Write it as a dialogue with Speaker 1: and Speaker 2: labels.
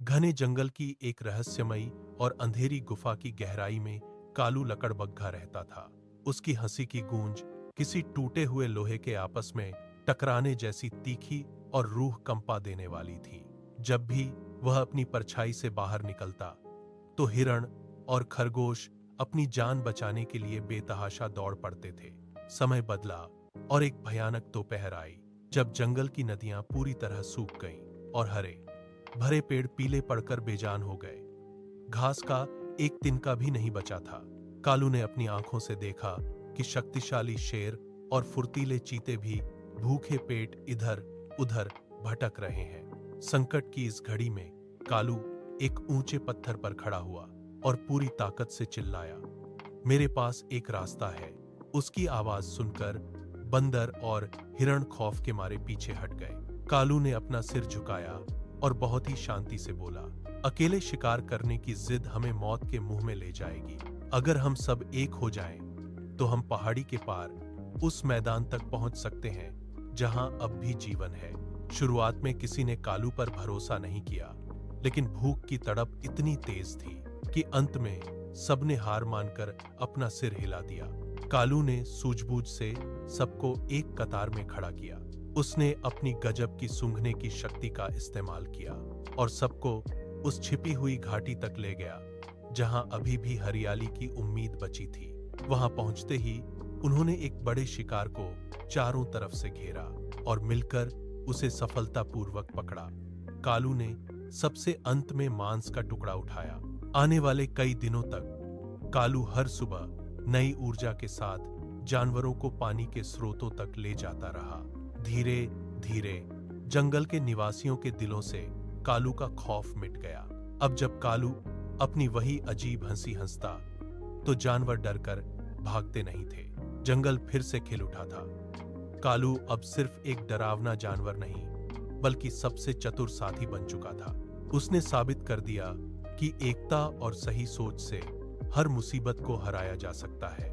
Speaker 1: घने जंगल की एक रहस्यमयी और अंधेरी गुफा की गहराई में कालू लकड़बग्घा रहता था। उसकी हंसी की गूंज किसी टूटे हुए लोहे के आपस में टकराने जैसी तीखी और रूह कंपा देने वाली थी। जब भी वह अपनी परछाई से बाहर निकलता तो हिरण और खरगोश अपनी जान बचाने के लिए बेतहाशा दौड़ पड़ते थे। समय बदला और एक भयानक दोपहर आई जब जंगल की नदियां पूरी तरह सूख गईं और हरे भरे पेड़ पीले पड़कर बेजान हो गए। घास का एक तिनका भी नहीं बचा था। कालू ने अपनी आंखों से देखा कि शक्तिशाली शेर और फुर्तीले चीते भी भूखे पेट इधर उधर भटक रहे हैं। संकट की इस घड़ी में कालू एक ऊंचे पत्थर पर खड़ा हुआ और पूरी ताकत से चिल्लाया, मेरे पास एक रास्ता है। उसकी आवाज सुनकर बंदर और हिरण खौफ के मारे पीछे हट गए। कालू ने अपना सिर झुकाया और बहुत ही शांति से बोला, अकेले शिकार करने की जिद हमें मौत के मुंह में ले जाएगी। अगर हम सब एक हो जाएं, तो हम पहाड़ी के पार उस मैदान तक पहुंच सकते हैं जहां अब भी जीवन है। शुरुआत में किसी ने कालू पर भरोसा नहीं किया, लेकिन भूख की तड़प इतनी तेज थी कि अंत में सबने हार मानकर अपना सिर हिला दिया। कालू ने सूझबूझ से सबको एक कतार में खड़ा किया। उसने अपनी गजब की सूंघने की शक्ति का इस्तेमाल किया और सबको उस छिपी हुई घाटी तक ले गया जहां अभी भी हरियाली की उम्मीद बची थी। वहां पहुंचते ही उन्होंने एक बड़े शिकार को चारों तरफ से घेरा और मिलकर उसे सफलतापूर्वक पकड़ा। कालू ने सबसे अंत में मांस का टुकड़ा उठाया। आने वाले कई दिनों तक कालू हर सुबह नई ऊर्जा के साथ जानवरों को पानी के स्रोतों तक ले जाता रहा। धीरे धीरे जंगल के निवासियों के दिलों से कालू का खौफ मिट गया। अब जब कालू अपनी वही अजीब हंसी हंसता तो जानवर डरकर भागते नहीं थे। जंगल फिर से खिल उठा था। कालू अब सिर्फ एक डरावना जानवर नहीं, बल्कि सबसे चतुर साथी बन चुका था। उसने साबित कर दिया कि एकता और सही सोच से हर मुसीबत को हराया जा सकता है।